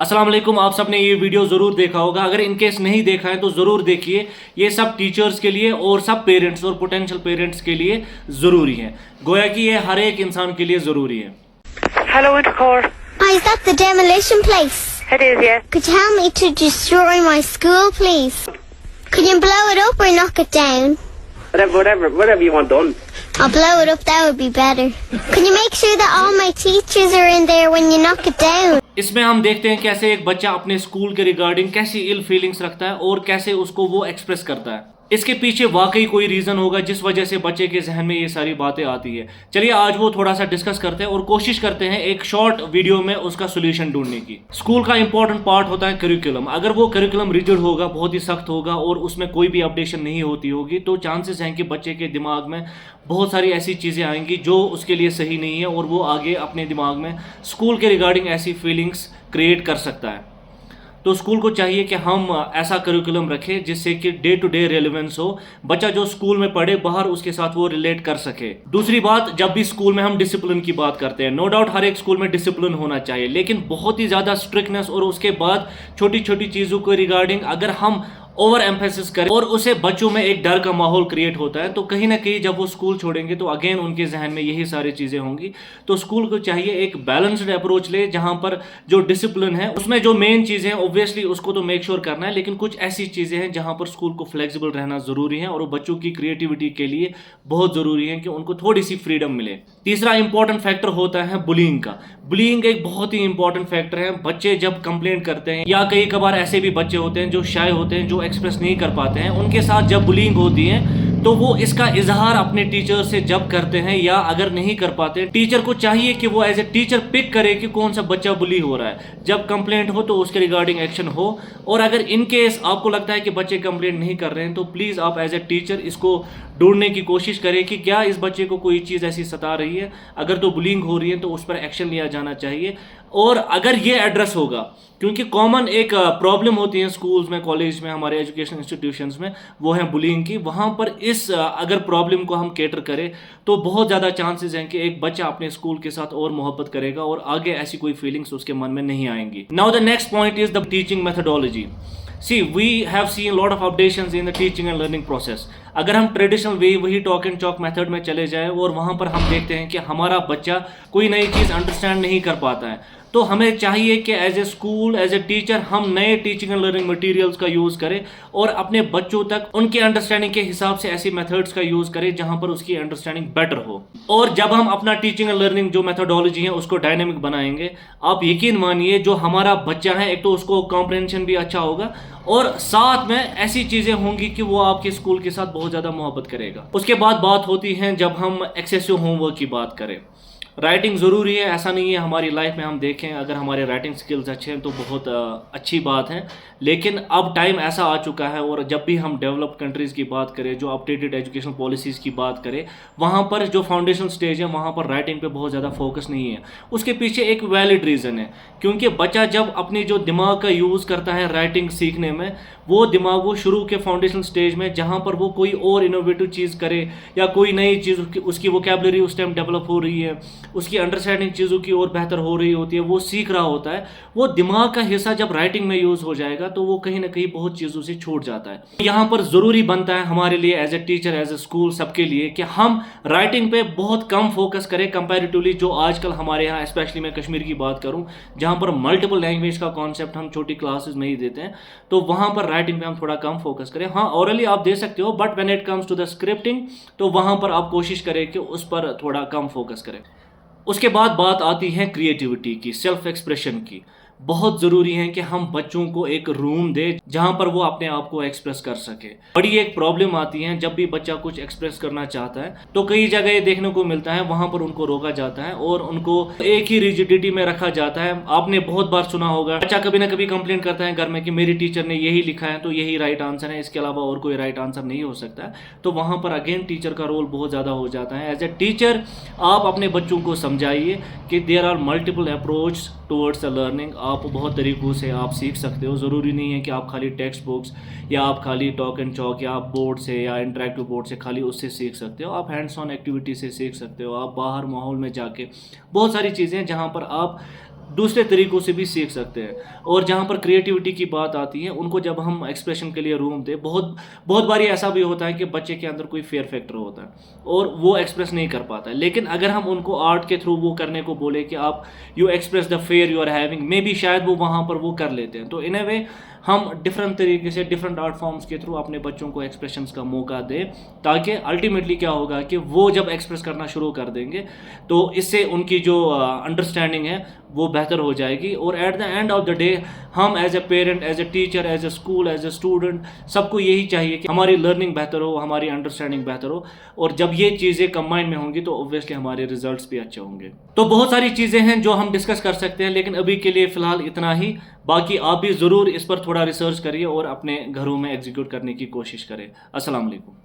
अस्सलाम वालेकुम। आप सबने ये वीडियो ज़रूर देखा होगा। अगर इनकेस नहीं देखा है तो ज़रूर देखिए। ये सब टीचर्स के लिए और सब पेरेंट्स और पोटेंशियल पेरेंट्स के लिए ज़रूरी है। गोया कि ये हर एक इंसान के लिए ज़रूरी है। Hello, Intercore. Oh, is that the demolition place? It is, yeah. Could you help me to destroy my school, please? Could you blow it up or knock it down? Whatever you want done. I'll blow it up, that would be better. Can you make sure that all my teachers are in there when you knock it down? इसमें हम देखते हैं कैसे एक बच्चा अपने school के regarding कैसी इल फीलिंग्स रखता है और कैसे उसको वो एक्सप्रेस करता है। इसके पीछे वाकई कोई रीज़न होगा जिस वजह से बच्चे के जहन में ये सारी बातें आती है। चलिए आज वो थोड़ा सा डिस्कस करते हैं और कोशिश करते हैं एक शॉर्ट वीडियो में उसका सोल्यूशन ढूंढने की। स्कूल का इंपॉर्टेंट पार्ट होता है करिकुलम। अगर वो करिकुलम रिजिड होगा, बहुत ही सख्त होगा और उसमें कोई भी अपडेशन नहीं होती होगी तो चांसेस हैं कि बच्चे के दिमाग में बहुत सारी ऐसी चीज़ें आएंगी जो उसके लिए सही नहीं है और वो आगे अपने दिमाग में स्कूल के रिगार्डिंग ऐसी फीलिंग्स क्रिएट कर सकता है। तो स्कूल को चाहिए कि हम ऐसा करिकुलम रखें जिससे कि डे टू डे रेलेवेंस हो, बच्चा जो स्कूल में पढ़े बाहर उसके साथ वो रिलेट कर सके। दूसरी बात, जब भी स्कूल में हम डिसिप्लिन की बात करते हैं, नो डाउट हर एक स्कूल में डिसिप्लिन होना चाहिए, लेकिन बहुत ही ज़्यादा स्ट्रिक्टनेस और उसके बाद छोटी छोटी चीज़ों को रिगार्डिंग अगर हम ओवर एम्फेसिस करें और उसे बच्चों में एक डर का माहौल क्रिएट होता है तो कहीं ना कहीं जब वो स्कूल छोड़ेंगे तो अगेन उनके जहन में यही सारी चीज़ें होंगी। तो स्कूल को चाहिए एक बैलेंस्ड अप्रोच ले जहां पर जो डिसिप्लिन है उसमें जो मेन चीज़ें हैं ऑब्वियसली उसको तो मेक श्योर करना है, लेकिन कुछ ऐसी चीज़ें हैं जहां पर स्कूल को फ्लेक्सिबल रहना ज़रूरी है और वो बच्चों की क्रिएटिविटी के लिए बहुत ज़रूरी है कि उनको थोड़ी सी फ्रीडम मिले। तीसरा इंपॉर्टेंट फैक्टर होता है बुलिंग का। बुलिंग एक बहुत ही इंपॉर्टेंट फैक्टर है। बच्चे जब कंप्लेंट करते हैं या कई कबार ऐसे भी बच्चे होते हैं जो शाय होते हैं, जो एक्सप्रेस नहीं कर पाते हैं, उनके साथ जब बुलिंग होती है तो वो इसका इजहार अपने टीचर से जब करते हैं या अगर नहीं कर पाते, टीचर को चाहिए कि वो एज ए टीचर पिक करे कि कौन सा बच्चा बुली हो रहा है। जब कंप्लेंट हो तो उसके रिगार्डिंग एक्शन हो, और अगर इन केस आपको लगता है कि बच्चे कंप्लेंट नहीं कर रहे हैं तो प्लीज़ आप एज ए टीचर इसको ढूंढने की कोशिश करें कि क्या इस बच्चे को कोई चीज़ ऐसी सता रही है। अगर तो बुलिंग हो रही है तो उस पर एक्शन लिया जाना चाहिए। और अगर ये एड्रेस होगा, क्योंकि कॉमन एक प्रॉब्लम होती है स्कूल्स में, कॉलेज में, हमारे एजुकेशन इंस्टीट्यूशंस में, वो है बुलिंग की। वहाँ पर इस अगर प्रॉब्लम को हम केटर करें तो बहुत ज़्यादा चांसेस हैं कि एक बच्चा अपने स्कूल के साथ और मोहब्बत करेगा और आगे ऐसी कोई फीलिंग्स उसके मन में नहीं आएंगी। Now the next point is the teaching methodology. See, we have seen lot of updations in the teaching and learning process. अगर हम ट्रेडिशनल वे वही टॉक एंड चॉक मेथड में चले जाएं और वहाँ पर हम देखते हैं कि हमारा बच्चा कोई नई चीज़ अंडरस्टैंड नहीं कर पाता है, तो हमें चाहिए कि as a school, as a teacher हम नए टीचिंग एंड लर्निंग मटेरियल्स का यूज़ करें और अपने बच्चों तक उनके अंडरस्टैंडिंग के हिसाब से ऐसी मेथड्स का यूज़ करें जहाँ पर उसकी अंडरस्टैंडिंग बेटर हो। और जब हम अपना टीचिंग एंड लर्निंग जो मेथडोलॉजी है उसको डायनेमिक बनाएंगे, आप यकीन मानिए जो हमारा बच्चा है एक तो उसको कॉम्प्रहेंशन भी अच्छा होगा और साथ में ऐसी चीज़ें होंगी कि वो आपके स्कूल के साथ बहुत ज़्यादा मोहब्बत करेगा। उसके बाद बात होती है जब हम एक्सेसिव होमवर्क की बात करें। राइटिंग ज़रूरी है, ऐसा नहीं है हमारी लाइफ में हम देखें अगर हमारे राइटिंग स्किल्स अच्छे हैं तो बहुत अच्छी बात है, लेकिन अब टाइम ऐसा आ चुका है और जब भी हम डेवलप्ड कंट्रीज़ की बात करें, जो अपडेटेड एजुकेशन पॉलिसीज़ की बात करें, वहाँ पर जो फाउंडेशनल स्टेज है वहाँ पर राइटिंग पे बहुत ज़्यादा फोकस नहीं है। उसके पीछे एक वैलिड रीज़न है, क्योंकि बच्चा जब अपनी जो दिमाग का यूज़ करता है राइटिंग सीखने में, वो दिमाग वो शुरू के फाउंडेशनल स्टेज में जहाँ पर वो कोई और इनोवेटिव चीज़ करे या कोई नई चीज़ उसकी वोकैबुलरी उस टाइम डेवलप हो रही है, उसकी अंडरस्टैंडिंग चीज़ों की और बेहतर हो रही होती है, वो सीख रहा होता है, वो दिमाग का हिस्सा जब राइटिंग में यूज़ हो जाएगा तो वो कहीं ना कहीं बहुत चीज़ों से छूट जाता है। यहाँ पर ज़रूरी बनता है हमारे लिए as a teacher, as a school, सबके लिए कि हम राइटिंग पे बहुत कम फोकस करें कंपैरेटिवली जो आजकल हमारे यहाँ, स्पेशली मैं कश्मीर की बात करूँ जहाँ पर मल्टीपल लैंग्वेज का कॉन्सेप्ट हम छोटी क्लासेस में ही देते हैं, तो वहाँ पर राइटिंग पे हम थोड़ा कम फोकस करें। हाँ, ओरली आप दे सकते हो, but when it comes to the scripting तो वहाँ पर आप कोशिश करें कि उस पर थोड़ा कम फोकस करें। उसके बाद बात आती है क्रिएटिविटी की, सेल्फ एक्सप्रेशन की। बहुत ज़रूरी है कि हम बच्चों को एक रूम दे जहाँ पर वो अपने आप को एक्सप्रेस कर सके। बड़ी एक प्रॉब्लम आती है जब भी बच्चा कुछ एक्सप्रेस करना चाहता है तो कई जगह ये देखने को मिलता है वहाँ पर उनको रोका जाता है और उनको एक ही रिजिडिटी में रखा जाता है। आपने बहुत बार सुना होगा, बच्चा कभी ना कभी कंप्लेंट करता है घर में कि मेरी टीचर ने यही लिखा है तो यही राइट आंसर है, इसके अलावा और कोई राइट आंसर नहीं हो सकता। तो वहाँ पर अगेन टीचर का रोल बहुत ज़्यादा हो जाता है। एज ए टीचर आप अपने बच्चों को समझाइए कि there are multiple approach towards the learning. आप बहुत तरीक़ों से आप सीख सकते हो, ज़रूरी नहीं है कि आप खाली टेक्स्ट बुक्स या आप खाली टॉक एंड चॉक या आप बोर्ड से या इंटरेक्टिव बोर्ड से खाली उससे सीख सकते हो। आप हैंड्स ऑन एक्टिविटी से सीख सकते हो, आप बाहर माहौल में जाके बहुत सारी चीज़ें जहाँ पर आप दूसरे तरीक़ों से भी सीख सकते हैं। और जहाँ पर क्रिएटिविटी की बात आती है, उनको जब हम एक्सप्रेशन के लिए रूम दें, बहुत बहुत बारी ऐसा भी होता है कि बच्चे के अंदर कोई फेयर फैक्टर होता है और वो एक्सप्रेस नहीं कर पाता है। लेकिन अगर हम उनको आर्ट के थ्रू वो करने को बोले कि आप you express the fear you are having, maybe शायद वो वहाँ पर वो कर लेते हैं। तो इन अ वे हम डिफरेंट तरीके से डिफरेंट आर्ट फॉर्म्स के थ्रू अपने बच्चों को एक्सप्रेशंस का मौका दें, ताकि अल्टीमेटली क्या होगा कि वो जब एक्सप्रेस करना शुरू कर देंगे तो इससे उनकी जो अंडरस्टैंडिंग है वो बेहतर हो जाएगी। और at the end of the day हम as a parent, as a teacher, as a school, as a student, सबको यही चाहिए कि हमारी लर्निंग बेहतर हो, हमारी अंडरस्टैंडिंग बेहतर हो। और जब ये चीज़ें कंबाइन में होंगी तो ऑब्वियसली हमारे रिजल्ट्स भी अच्छे होंगे। तो बहुत सारी चीज़ें हैं जो हम डिस्कस कर सकते हैं, लेकिन अभी के लिए फ़िलहाल इतना ही। बाकी आप भी ज़रूर इस पर थोड़ा रिसर्च करिए और अपने घरों में एग्जीक्यूट करने की कोशिश करें। अस्सलाम वालेकुम।